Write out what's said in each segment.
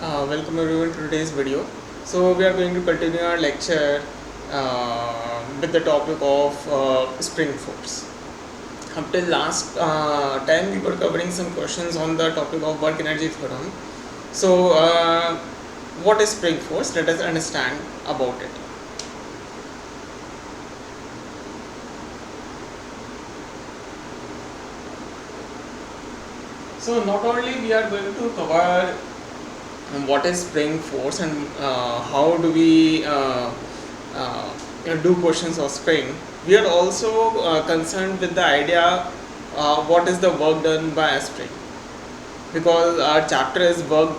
Welcome everyone to today's video. So we are going to continue our lecture with the topic of spring force. Up till last time we were covering some questions on the topic of work energy theorem. So what is spring force? Let us understand about it. So not only we are going to cover what is spring force and how do we do questions of spring, we are also concerned with the idea what is the work done by a spring, because our chapter is work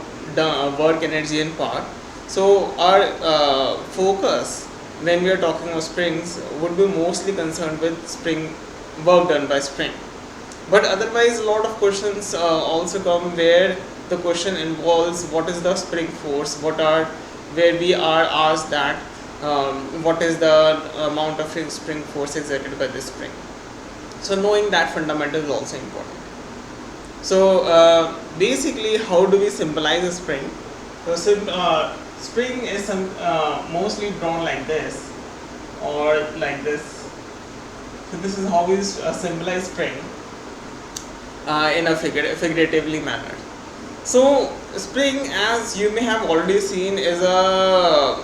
energy and power. So our focus when we are talking of springs would be mostly concerned with spring work done by spring. But otherwise, a lot of questions also come where the question involves what is the spring force, where we are asked that what is the amount of spring force exerted by this spring. So knowing that fundamental is also important. So basically, how do we symbolize a spring? So spring is mostly drawn like this or like this. So this is how we symbolize spring. In a figuratively manner. So spring, as you may have already seen, is a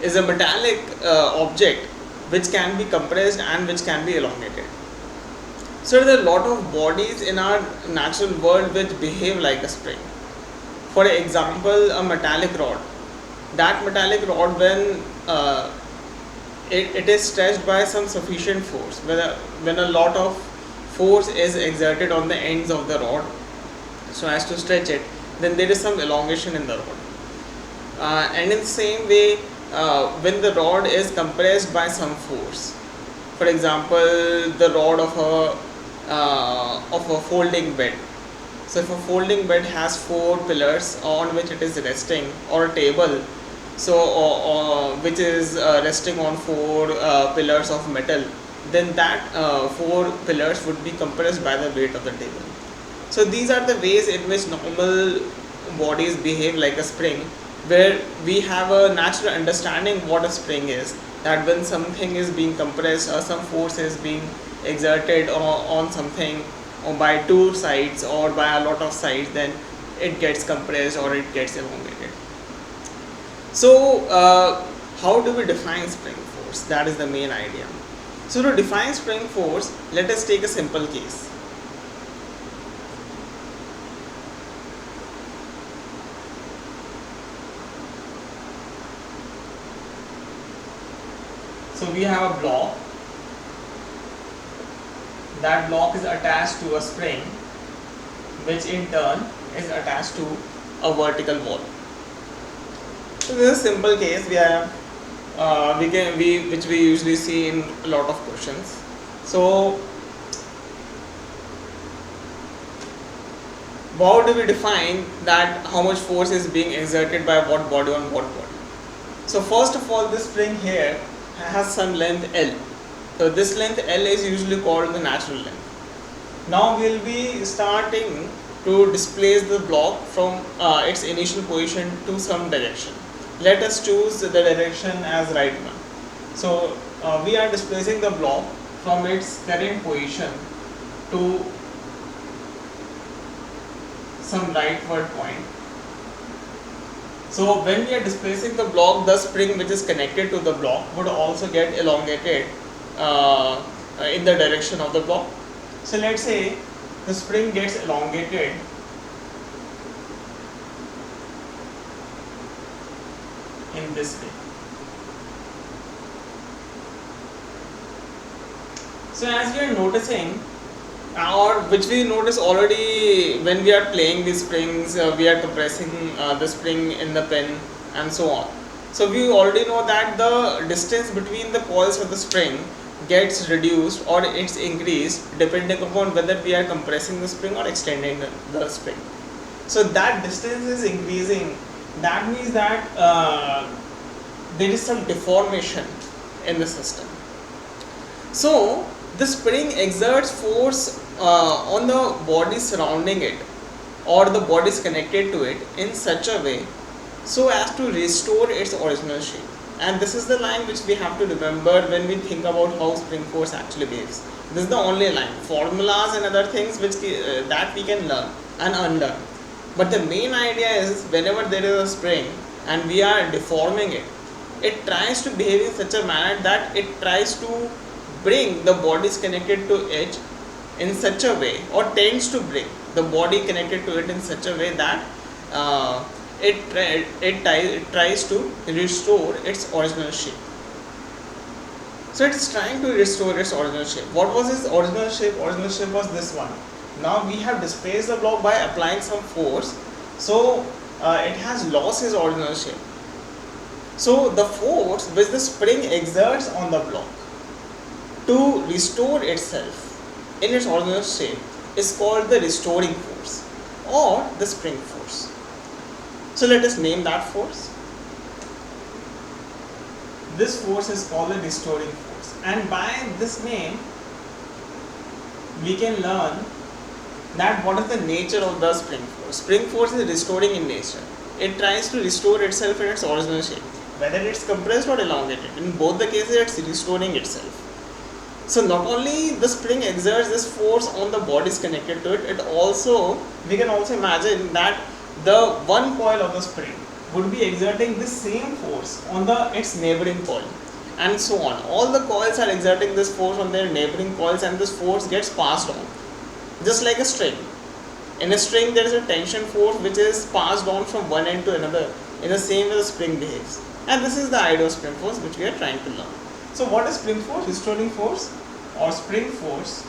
metallic object which can be compressed and which can be elongated. So there are a lot of bodies in our natural world which behave like a spring. For example, a metallic rod. That metallic rod, when it is stretched by some sufficient force, when a lot of force is exerted on the ends of the rod so as to stretch it, then there is some elongation in the rod. And in the same way, when the rod is compressed by some force, for example, the rod of a folding bed. So if a folding bed has 4 pillars on which it is resting, or a table, so which is resting on 4 pillars of metal, then that 4 pillars would be compressed by the weight of the table. So these are the ways in which normal bodies behave like a spring, where we have a natural understanding what a spring is, that when something is being compressed or some force is being exerted on something or by 2 sides or by a lot of sides, then it gets compressed or it gets elongated. So how do we define spring force? That is the main idea. So to define spring force, let us take a simple case. So we have a block. That block is attached to a spring, which in turn is attached to a vertical wall. So this is a simple case we have. Which we usually see in a lot of questions. So how do we define that how much force is being exerted by what body on what body? So first of all, this spring here has some length L. So this length L is usually called the natural length. Now we will be starting to displace the block from its initial position to some direction. Let us choose the direction as right one. So we are displacing the block from its current position to some rightward point. So when we are displacing the block, the spring which is connected to the block would also get elongated in the direction of the block. So let's say the spring gets elongated in this way. So as we are noticing, or which we notice already when we are playing these springs, we are compressing the spring in the pen and so on. So we already know that the distance between the coils of the spring gets reduced or it's increased depending upon whether we are compressing the spring or extending the spring. So that distance is increasing. That means that there is some deformation in the system. So the spring exerts force on the body surrounding it or the body is connected to it in such a way so as to restore its original shape. And this is the line which we have to remember when we think about how spring force actually behaves. This is the only line. Formulas and other things which that we can learn and unlearn. But the main idea is whenever there is a spring and we are deforming it, it tries to behave in such a manner that it tries to bring the bodies connected to it in such a way, or tends to bring the body connected to it in such a way that it tries to restore its original shape. So it's trying to restore its original shape. What was its original shape? Original shape was this one. Now we have displaced the block by applying some force, so it has lost its original shape. So the force which the spring exerts on the block to restore itself in its original shape is called the restoring force or the spring force. So let us name that force. This force is called the restoring force, and by this name we can learn that what is the nature of the spring force. Spring force is restoring in nature. It tries to restore itself in its original shape, whether it's compressed or elongated. In both the cases it's restoring itself. So not only the spring exerts this force on the bodies connected to it, we can also imagine that the one coil of the spring would be exerting this same force on its neighboring coil, and so on. All the coils are exerting this force on their neighboring coils, and this force gets passed on, just like a string. In a string there is a tension force which is passed on from one end to another in the same way the spring behaves, and this is the idea of spring force which we are trying to learn. So what is spring force? Restoring force or spring force,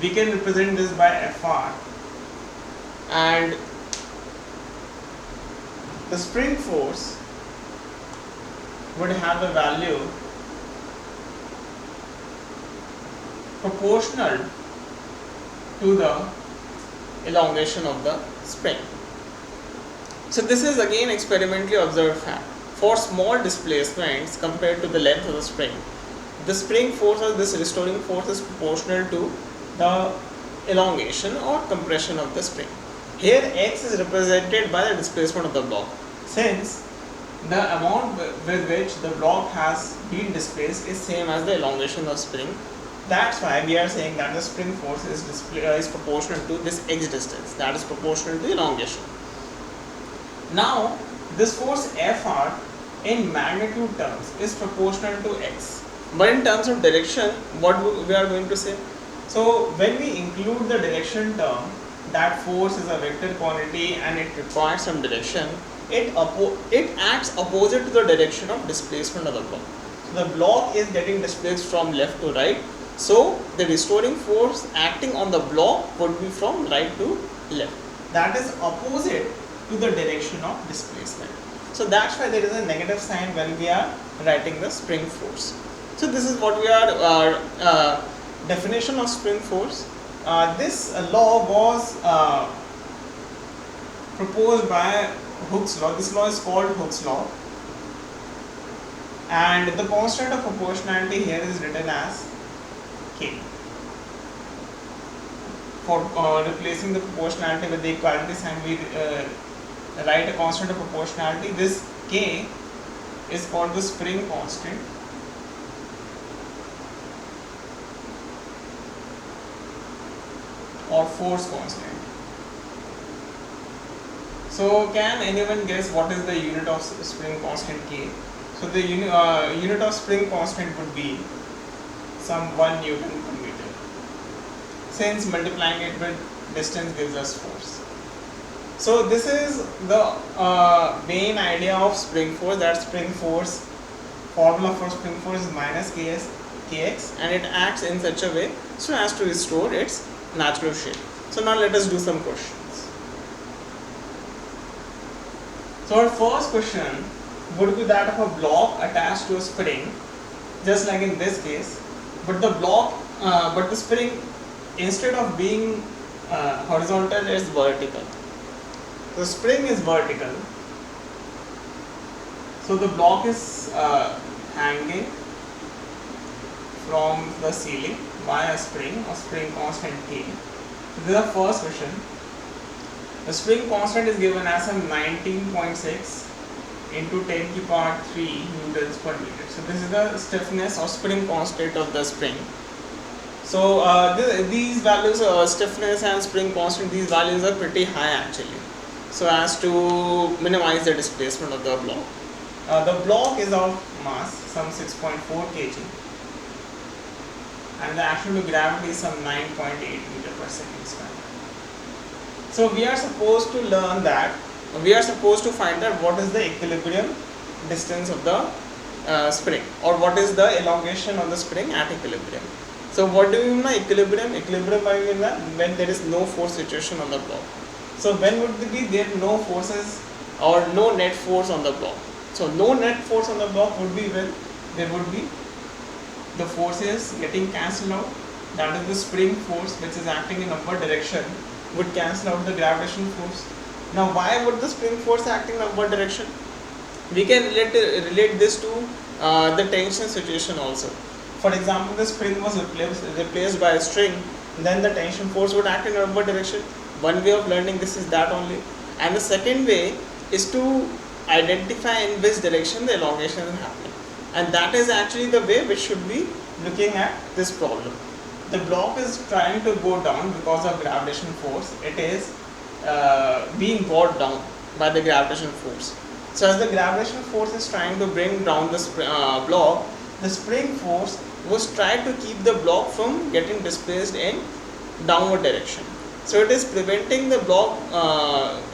we can represent this by Fr, and the spring force would have a value proportional to the elongation of the spring. So this is again experimentally observed fact. For small displacements compared to the length of the spring force or this restoring force is proportional to the elongation or compression of the spring. Here x is represented by the displacement of the block. Since the amount with which the block has been displaced is same as the elongation of spring, that's why we are saying that the spring force is proportional to this x distance, that is proportional to elongation. Now this force Fr in magnitude terms is proportional to x, but in terms of direction, what we are going to say? So when we include the direction term, that force is a vector quantity and it requires some direction, it acts opposite to the direction of displacement of the block. So the block is getting displaced from left to right, so the restoring force acting on the block would be from right to left. That is opposite to the direction of displacement. So that's why there is a negative sign when we are writing the spring force. So this is what we are definition of spring force. This law was proposed by Hooke's law. This law is called Hooke's law, and the constant of proportionality here is written as K. For replacing the proportionality with the equality sign, we write a constant of proportionality. This K is called the spring constant, or force constant. So can anyone guess what is the unit of spring constant K? So the unit of spring constant would be some 1 Newton per meter, since multiplying it with distance gives us force. So this is the main idea of spring force, that spring force, formula for spring force is minus kx, and it acts in such a way so as to restore its natural shape. So now let us do some questions. So our first question would be that of a block attached to a spring, just like in this case, but the spring, instead of being horizontal, is vertical. The spring is vertical, so the block is hanging from the ceiling by a spring constant K. This is the first question. The spring constant is given as a 19.6 into 10 to the power 3 newtons per meter. So this is the stiffness or spring constant of the spring. So these values, stiffness and spring constant, these values are pretty high actually, so as to minimize the displacement of the block. The block is of mass some 6.4 kg and the actual gravity is some 9.8 meter per second square. So we are supposed to learn that, we are supposed to find out what is the equilibrium distance of the spring, or what is the elongation of the spring at equilibrium. So what do you mean by equilibrium? Equilibrium I mean when there is no force situation on the block. So when would there be no forces or no net force on the block? So no net force on the block would be when there would be the forces getting cancelled out, that is the spring force which is acting in upward direction would cancel out the gravitational force. Now why would the spring force acting in upward direction? We can relate this to the tension situation also. For example, the spring was replaced by a string, then the tension force would act in upward direction. One way of learning this is that only. And the second way is to identify in which direction the elongation is happening. And that is actually the way we should be looking at this problem. The block is trying to go down because of gravitational force. It is being brought down by the gravitational force. So as the gravitational force is trying to bring down the block, the spring force was trying to keep the block from getting displaced in downward direction. So it is preventing the block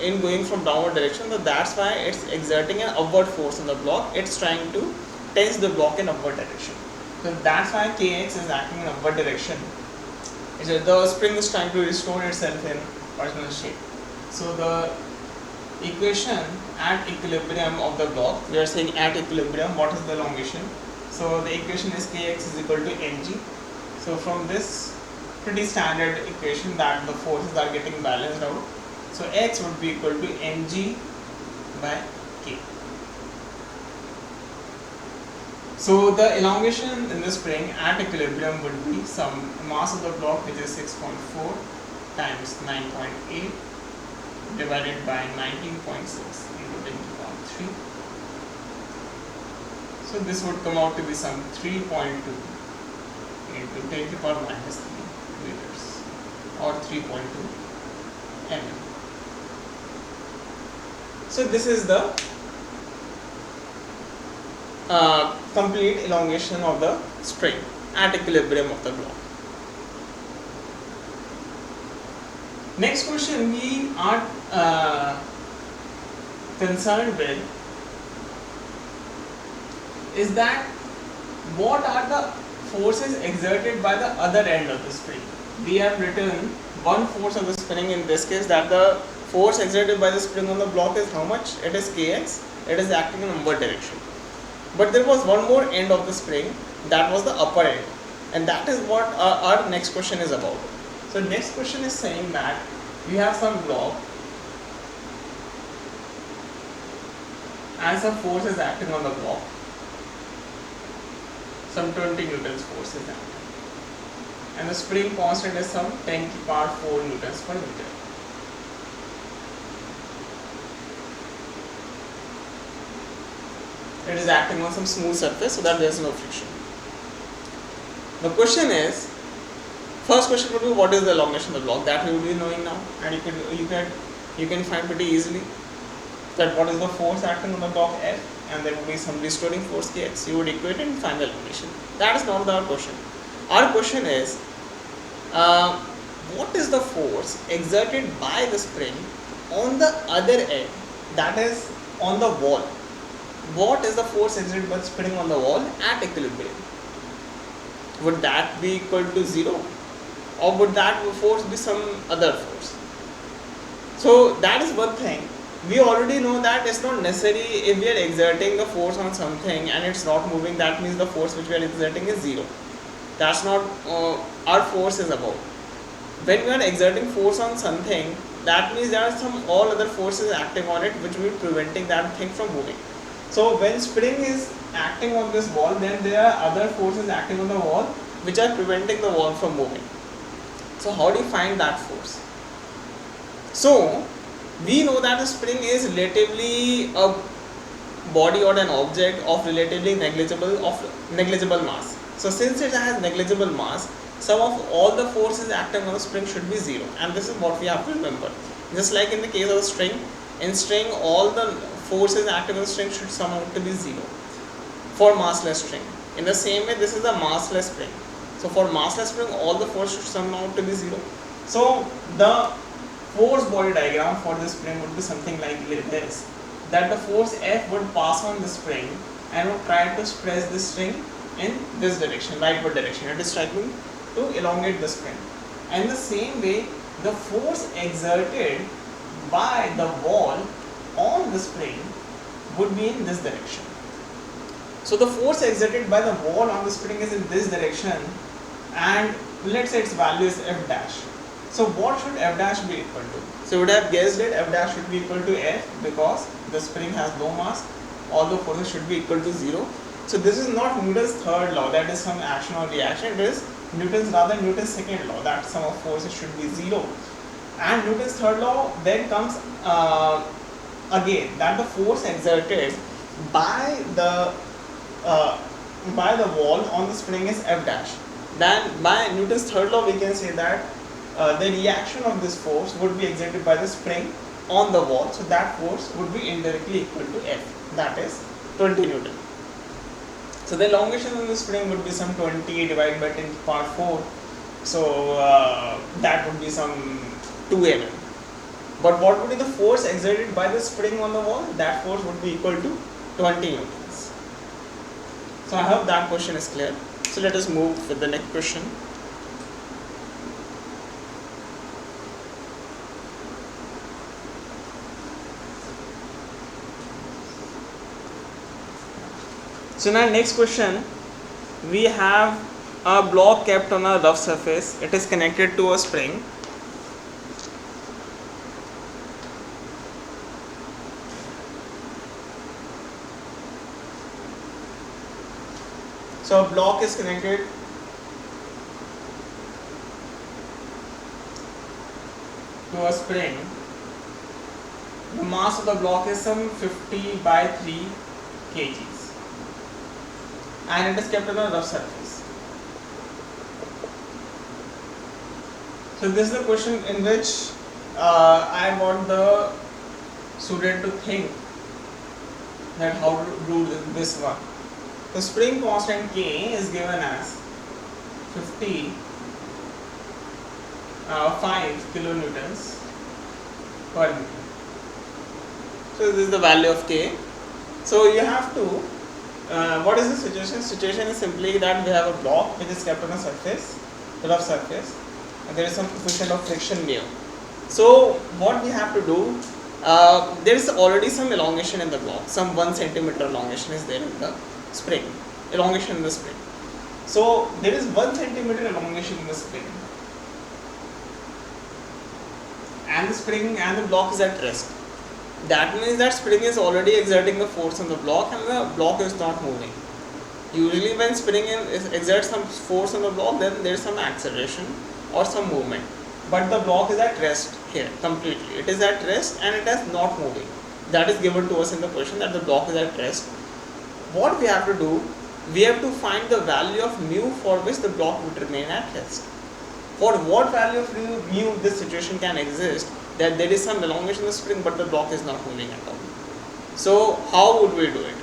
in going from downward direction. So that's why it's exerting an upward force on the block. It's trying to tense the block in upward direction. So that's why Kx is acting in upward direction. The spring is trying to restore itself in original shape. So the equation at equilibrium of the block, we are saying at equilibrium, what is the elongation? So the equation is Kx is equal to mg. So from this pretty standard equation that the forces are getting balanced out. So x would be equal to mg by k. So the elongation in the spring at equilibrium would be some mass of the block, which is 6.4 times 9.8 divided by 19.6 into 10 to the power 3. So this would come out to be some 3.2 into 10 to the power minus 3 meters, or 3.2 mm. So this is the complete elongation of the spring at equilibrium of the block. Next question we are concerned with is that what are the forces exerted by the other end of the spring. We have written one force of the spring, in this case that the force exerted by the spring on the block is how much? It is Kx. It is acting in upward direction. But there was one more end of the spring, that was the upper end, and that is what our next question is about. So next question is saying that we have some block and some force is acting on the block, some 20 newtons force is acting, and the spring constant is some 10 to the power 4 newtons per meter. It is acting on some smooth surface so that there is no friction. The question is, first question would be what is the elongation of the block, that we will be knowing now, and you can find pretty easily that what is the force acting on the block F, and there will be some restoring force Kx. You would equate it and find the elongation. That is not our question. Our question is what is the force exerted by the spring on the other end, that is on the wall. What is the force exerted by the spring on the wall at equilibrium? Would that be equal to 0, or would that force be some other force? So that is one thing. We already know that it's not necessary if we are exerting the force on something and it's not moving, that means the force which we are exerting is 0. That's not our force is about. When we are exerting force on something, that means there are some all other forces acting on it which will be preventing that thing from moving. So when spring is acting on this wall, then there are other forces acting on the wall which are preventing the wall from moving. So how do you find that force? So we know that the spring is relatively a body or an object of relatively negligible mass. So since it has negligible mass, sum of all the forces acting on the spring should be zero, and this is what we have to remember. Just like in the case of a string, in string all the forces acting on the string should sum out to be zero for massless string. In the same way, this is a massless spring. So for massless spring, all the force should sum out to be zero. So the force body diagram for this spring would be something like this, that the force F would pass on the spring and would try to press the string in this direction, rightward direction. It is trying to elongate the spring. And the same way, the force exerted by the wall on the spring would be in this direction. So the force exerted by the wall on the spring is in this direction, and let's say its value is F dash. So what should F dash be equal to? So you would have guessed it, F dash should be equal to F, because the spring has no mass, all the forces should be equal to zero. So this is not Newton's third law, that is some action or reaction. It is Newton's second law, that sum of forces should be zero. And Newton's third law then comes again, that the force exerted by the wall on the spring is F dash. Then by Newton's third law we can say that the reaction of this force would be exerted by the spring on the wall, so that force would be indirectly equal to F, that is 20 Newton. So the elongation of the spring would be some 20 divided by 10 to the power 4, so that would be some 2 mm. But what would be the force exerted by the spring on the wall? That force would be equal to 20 newtons. So I hope that question is clear. So let us move with the next question. So in our next question, we have a block kept on a rough surface. It is connected to a spring. So a block is connected to a spring. The mass of the block is some 50 by 3 kgs, and it is kept on a rough surface. So this is the question in which I want the student to think that how to do this one. The spring constant K is given as 5 kilonewtons per meter. So this is the value of K. So you have to, what is the situation? Situation is simply that we have a block which is kept on a surface, rough surface, and there is some coefficient of friction mu. So what we have to do, there is already some elongation in the block, some 1 centimeter elongation is there in the spring, elongation in the spring. So there is 1 centimeter elongation in the spring, and the spring and the block is at rest. That means that spring is already exerting the force on the block and the block is not moving. Usually when spring exerts some force on the block, then there is some acceleration or some movement. But the block is at rest here completely. It is at rest and it is not moving. That is given to us in the question, that the block is at rest. What we have to do, we have to find the value of mu for which the block would remain at rest. For what value of mu this situation can exist, that there is some elongation in the spring but the block is not moving at all. So how would we do it?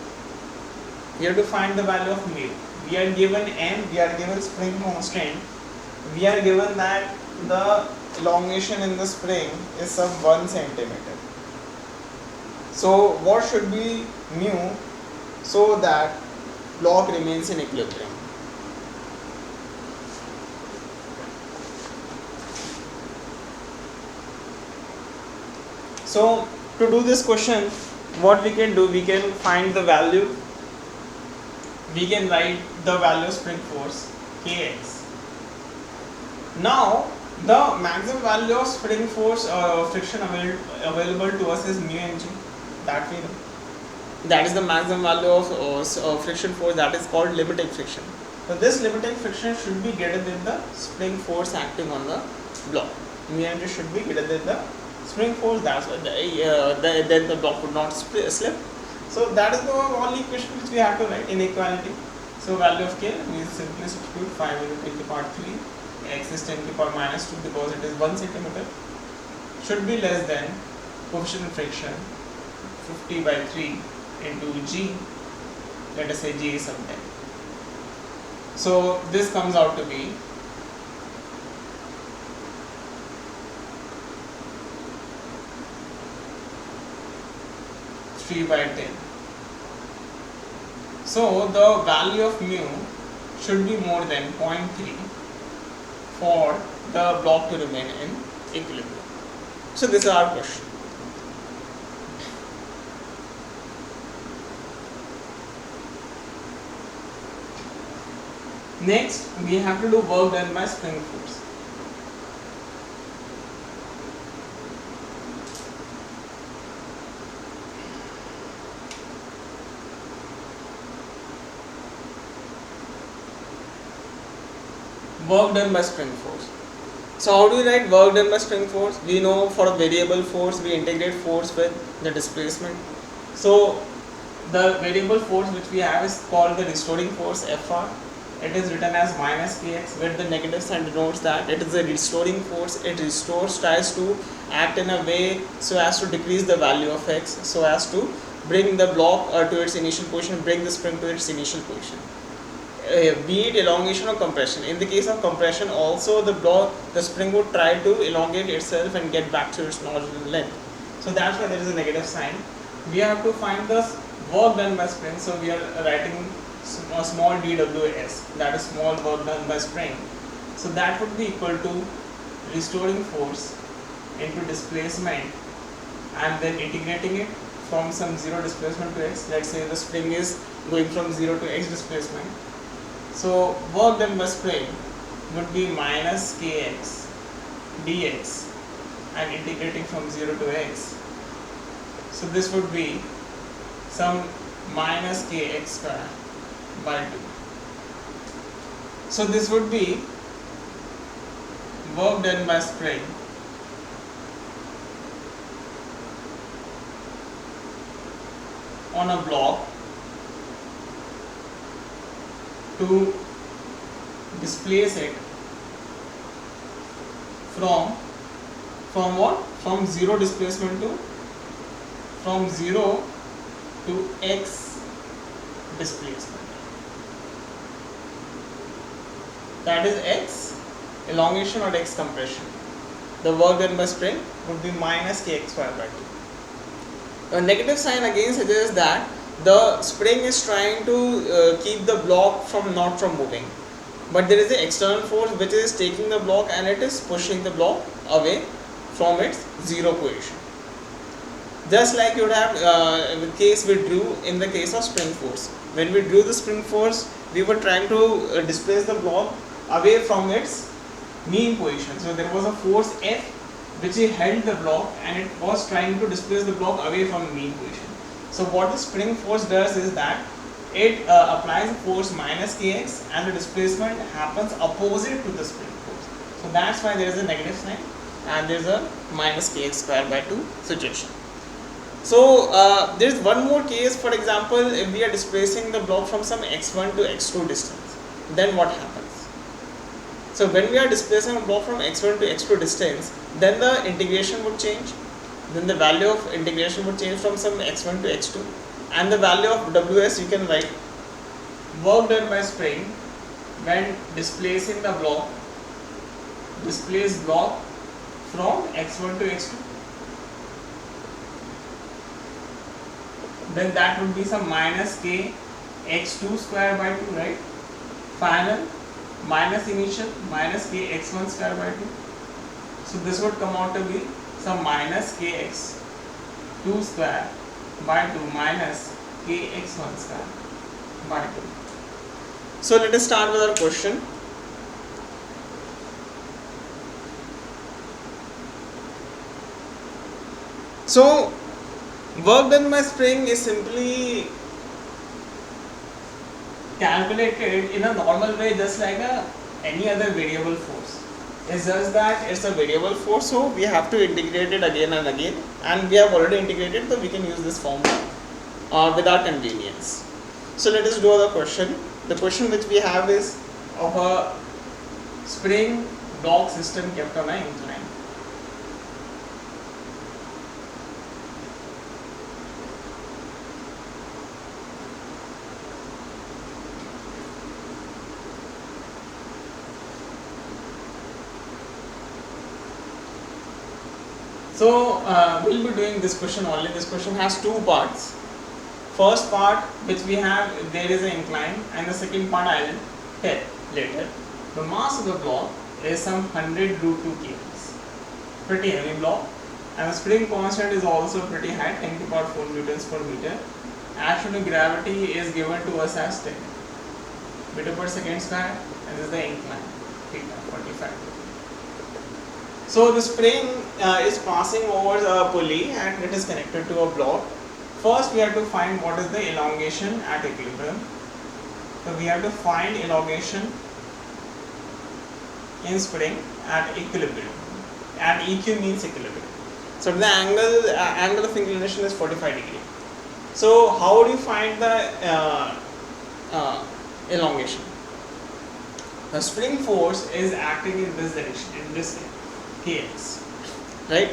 We have to find the value of mu. We are given m, we are given spring constant, we are given that the elongation in the spring is some 1 centimeter. So what should be mu so that block remains in equilibrium? So to do this question, what we can do, we can find the value, we can write the value of spring force Kx. Now the maximum value of spring force friction available to us is mu mg, that we know. That is the maximum value of friction force, that is called limiting friction. So this limiting friction should be greater than the spring force acting on the block. Meaning it should be greater than the spring force. That's why then the block would not slip. So that is the only equation which we have to write, inequality. So value of K, we simply substitute 5 into 10 to the power 3, x is 10 to the power minus 2 because it is 1 centimeter, should be less than coefficient of friction 50 by 3 into G, let us say G is some 10. So this comes out to be 3 by 10. So the value of mu should be more than 0.3 for the block to remain in equilibrium. So this is our question. Next, we have to do work done by spring force. Work done by spring force. So how do we write work done by spring force? We know for a variable force we integrate force with the displacement. So the variable force which we have is called the restoring force Fr. It is written as minus kx, where the negative sign denotes that it is a restoring force. It restores, tries to act in a way so as to decrease the value of x, so as to bring the block to its initial position, bring the spring to its initial position. Be it elongation or compression. In the case of compression, also the spring would try to elongate itself and get back to its original length. So that's why there is a negative sign. We have to find the work done by spring. So we are writing a small dws, that is small work done by spring. So that would be equal to restoring force into displacement and then integrating it from some 0 displacement to x. Let's say the spring is going from 0 to x displacement. So work done by spring would be minus kx dx and integrating from 0 to x. So this would be some minus kx square by 2. So this would be work done by spring on a block to displace it from what? From 0 displacement to from 0 to x displacement. That is x elongation or x compression. The work done by spring would be minus kx square by 2. A negative sign again suggests that the spring is trying to keep the block not from moving, but there is an external force which is taking the block and it is pushing the block away from its 0 position. Just like you would have the case we drew in the case of spring force. When we drew the spring force, we were trying to displace the block away from its mean position. So there was a force F which held the block and it was trying to displace the block away from the mean position. So what the spring force does is that it applies a force minus kx and the displacement happens opposite to the spring force. So that's why there is a negative sign and there is a minus kx square by 2 situation. So there is one more case. For example, if we are displacing the block from some x1 to x2 distance, then what happens? So when we are displacing a block from x1 to x2 distance, then the integration would change. Then the value of integration would change from some x1 to x2, and the value of ws you can write work done by spring when displacing the block, displaced block from x1 to x2. Then that would be some minus k x2 square by 2, right? Final minus initial minus k x1 square by 2. So this would come out to be some minus kx 2 square by 2 minus kx1 square by 2. So let us start with our question. So work done by spring is simply calculated in a normal way, just like any other variable force. It's just that it's a variable force, so we have to integrate it again and again, and we have already integrated, so we can use this formula with our convenience. So let us do the question. The question which we have is of a spring block system kept on an incline. So we'll be doing this question only. This question has two parts. First part which we have, there is an incline, and the second part I will tell later. The mass of the block is some 100 root 2 kgs. Pretty heavy block, and the spring constant is also pretty high, 10 to the power 4 newtons per meter. Actually gravity is given to us as 10 meter per second square, and this is the incline, theta 45. So the spring is passing over a pulley and it is connected to a block. First we have to find what is the elongation at equilibrium. So we have to find elongation in spring at equilibrium, and EQ means equilibrium. So the angle of inclination is 45 degree. So how do you find the elongation? The spring force is acting in this direction, in this way, kx, right?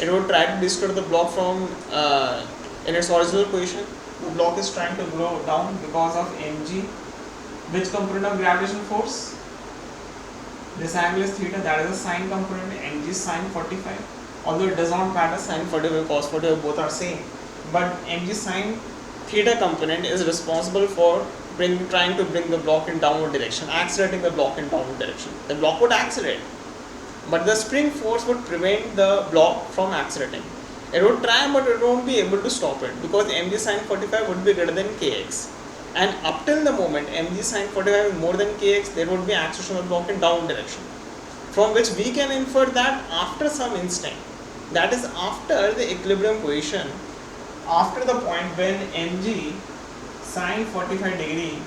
It would try to destroy the block from in its original position. The block is trying to go down because of mg. Which component of gravitational force? This angle is theta, that is the sine component, mg sine 45. Although it does not matter, sine 45 cos 45 both are same, but mg sine theta component is responsible for trying to bring the block in downward direction, accelerating the block in downward direction. The block would accelerate, but the spring force would prevent the block from accelerating. It would try, but it won't be able to stop it because mg sine 45 would be greater than kx. And up till the moment mg sine 45 is more than kx, there would be acceleration of the block in downward direction. From which we can infer that after some instant, that is after the equilibrium position, after the point when mg sine 45 degree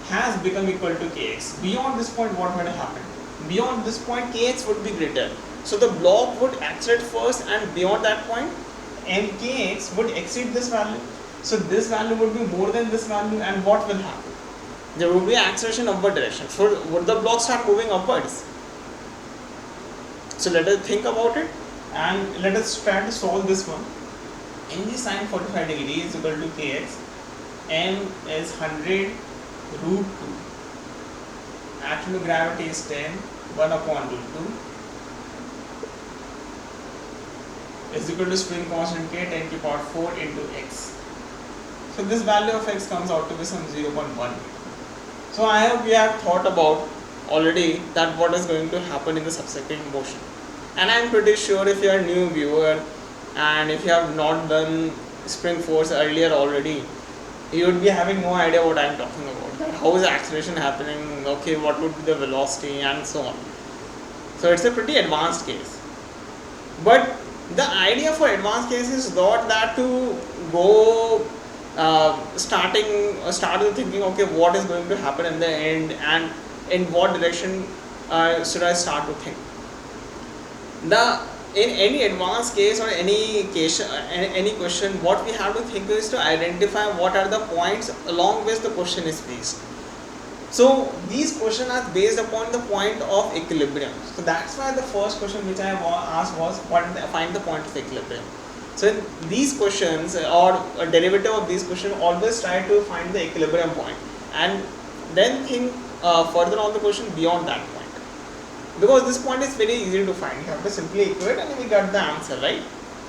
has become equal to kx, beyond this point what would happen? Beyond this point kx would be greater. So the block would accelerate first, and beyond that point kx would exceed this value. So this value would be more than this value, and what will happen? There would be acceleration upward direction. So would the block start moving upwards? So let us think about it and let us try to solve this one. mg sine 45 degree is equal to kx. M is 100 root 2. Actual gravity is 10, 1 upon root 2 is equal to spring constant k 10 to the power 4 into x. So this value of x comes out to be some 0.1. So I hope you have thought about already that what is going to happen in the subsequent motion. And I am pretty sure if you are a new viewer and if you have not done spring force earlier already, you would be having no idea what I am talking about. How is the acceleration happening? Okay, what would be the velocity and so on. So it's a pretty advanced case. But the idea for advanced case is not that to go start with thinking, okay, what is going to happen in the end and in what direction should I start to think. In any advanced case or any question, what we have to think is to identify what are the points along which the question is based. So these questions are based upon the point of equilibrium. So that's why the first question which I asked was find the point of equilibrium. So in these questions or a derivative of these questions, always try to find the equilibrium point and then think further on the question beyond that point. Because this point is very easy to find. You have to simply equate and we got the answer, right?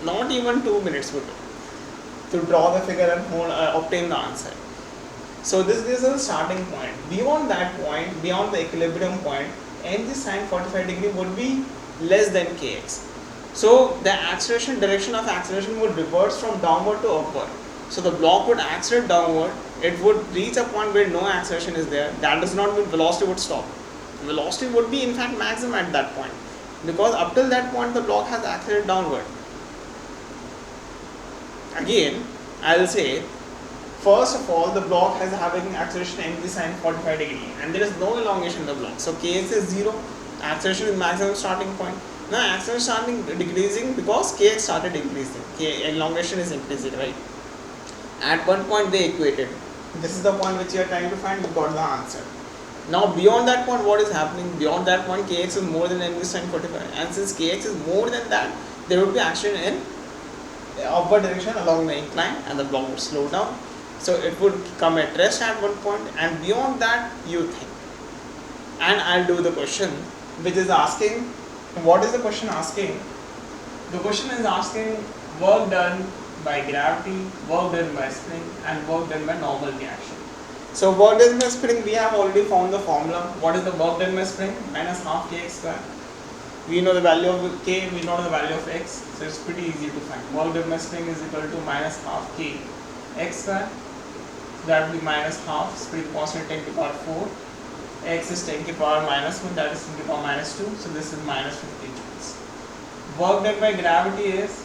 Not even 2 minutes would do to draw the figure and obtain the answer. So this is a starting point. Beyond that point, beyond the equilibrium point, mg sine 45 degree would be less than kx. So the direction of acceleration would reverse from downward to upward. So the block would accelerate downward. It would reach a point where no acceleration is there. That does not mean velocity would stop. Velocity would be in fact maximum at that point, because up till that point the block has accelerated downward. Again, I will say, First of all, the block has having acceleration mg sine 45 degree, and there is no elongation in the block. So kx is 0, acceleration is maximum starting point. Now acceleration starting decreasing because kx started increasing, elongation is increasing, right? At one point they equated. This is the point which you are trying to find, you got the answer. Now beyond that point, what is happening? Beyond that point, kx is more than mg sine 45, and since kx is more than that, there will be action in upward direction along the incline, and the block would slow down. So it would come at rest at one point, and beyond that you think. And I'll do the question which is asking, what is the question asking? The question is asking work done by gravity, work done by spring, and work done by normal reaction. So work done by spring, we have already found the formula. What is the work done by spring? Minus half kx square. We know the value of k, we know the value of x, so it's pretty easy to find. Work done by spring is equal to minus half k x square. That will be minus half, spring constant 10 to the power 4, x is 10 to the power minus 1, that is 10 to the power minus 2, so this is minus 50 joules. Work done by gravity is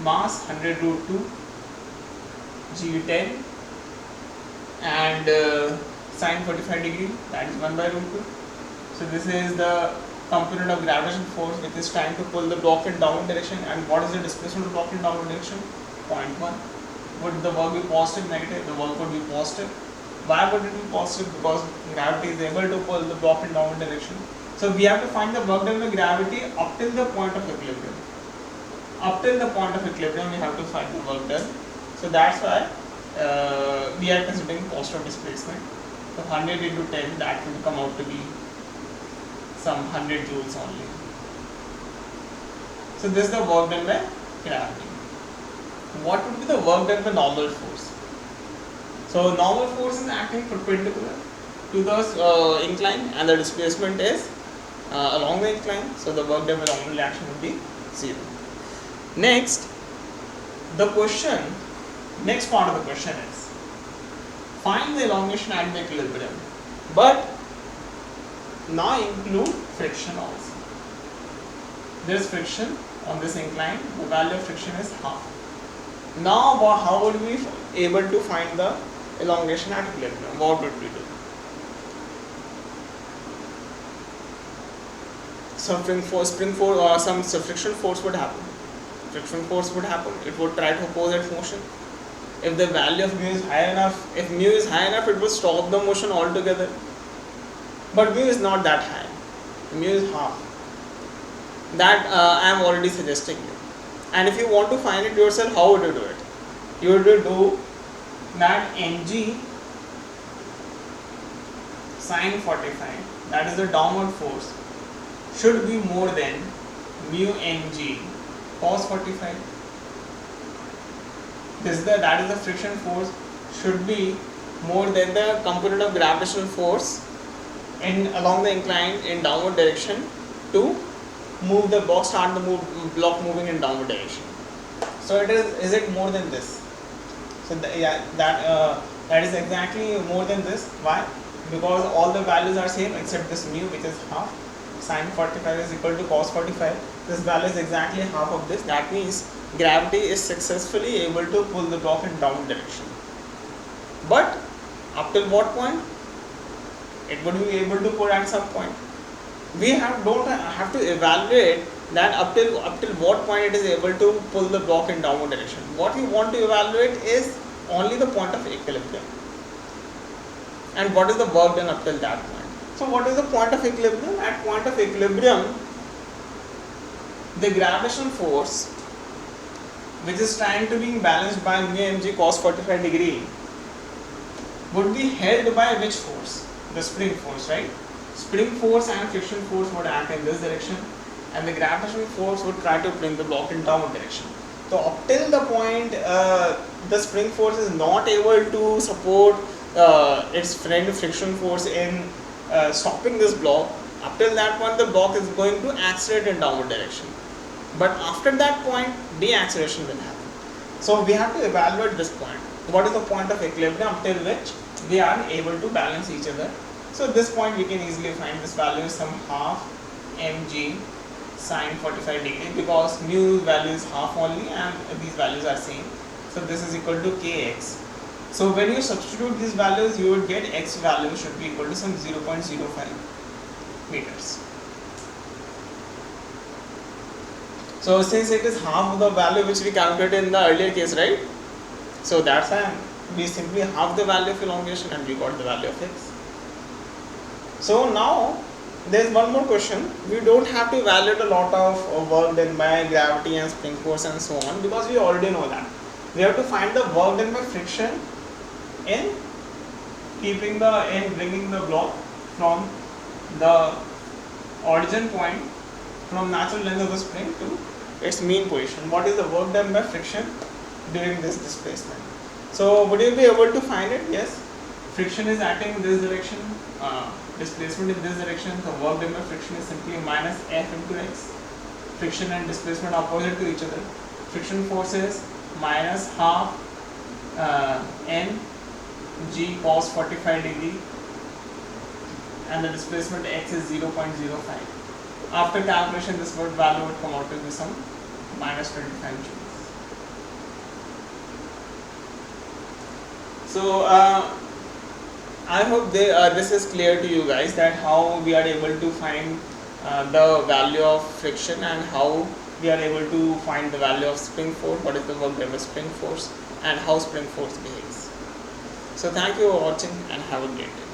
mass 100 root 2, g 10, and sine 45 degree, that is 1 by root 2. So this is the component of gravitational force which is trying to pull the block in downward direction. And what is the displacement of the block in downward direction? 0.1. Would the work be positive, negative? The work would be positive. Why would it be positive? Because gravity is able to pull the block in downward direction. So we have to find the work done by gravity up till the point of equilibrium. Up till the point of equilibrium we have to find the work done. So that's why we are considering positive displacement. So 100 into 10, that will come out to be some 100 joules only. So this is the work done by gravity. What would be the work done by normal force? So normal force is acting perpendicular to the incline, and the displacement is along the incline. So the work done by normal reaction would be 0. Next, the question, next part of the question is find the elongation at the equilibrium, but now include friction also. There is friction on this incline, the value of friction is half. Now how would we be able to find the elongation at equilibrium? What would we do? Some friction force would happen. Friction force would happen. It would try to oppose its motion. If the value of mu is high enough, if mu is high enough, it will stop the motion altogether. But mu is not that high. Mu is half. That I am already suggesting you. And if you want to find it yourself, how would you do it? You would do that mg sine 45, that is the downward force, should be more than mu mg cos 45. That is the friction force should be more than the component of gravitational force along the incline in downward direction to move the block, start the block moving in downward direction. So is it more than this? So that is exactly more than this. Why? Because all the values are same except this mu, which is half. Sine 45 is equal to cos 45. This value is exactly half of this. That means gravity is successfully able to pull the block in downward direction. But up till what point? It would be able to pull at some point. We don't have to evaluate that up till what point it is able to pull the block in downward direction. What we want to evaluate is only the point of equilibrium. And what is the work done up till that point? So what is the point of equilibrium? At point of equilibrium, the gravitational force, which is trying to be balanced by mu mg cos 45 degree, would be held by which force? The spring force, right? Spring force and friction force would act in this direction, and the gravitational force would try to bring the block in downward direction. So up till the point the spring force is not able to support its friend friction force in stopping this block, up till that point the block is going to accelerate in downward direction. But after that point, deacceleration will happen. So we have to evaluate this point. What is the point of equilibrium up till which we are able to balance each other? So this point we can easily find this value is some half mg sine 45 degree, because mu value is half only and these values are same. So this is equal to kx So when you substitute these values, you would get x value should be equal to some 0.05 meters. So since it is half of the value which we calculated in the earlier case, right? So that's why we simply half the value of elongation and we got the value of x. So now there is one more question. We don't have to evaluate a lot of work done by gravity and spring force and so on, because we already know that. We have to find the work done by friction in bringing the block from the origin point, from natural length of the spring to its mean position. What is the work done by friction during this displacement? So would you be able to find it? Yes. Friction is acting in this direction, displacement in this direction. The work done by friction is simply minus F into x. Friction and displacement are opposite to each other. Friction force is minus half n g cos 45 degree, and the displacement x is 0.05. After calculation, this value would come out to be some minus 25 joules. So I hope this is clear to you guys, that how we are able to find the value of friction and how we are able to find the value of spring force, what is the work done by spring force, and how spring force behaves. So thank you for watching and have a great day.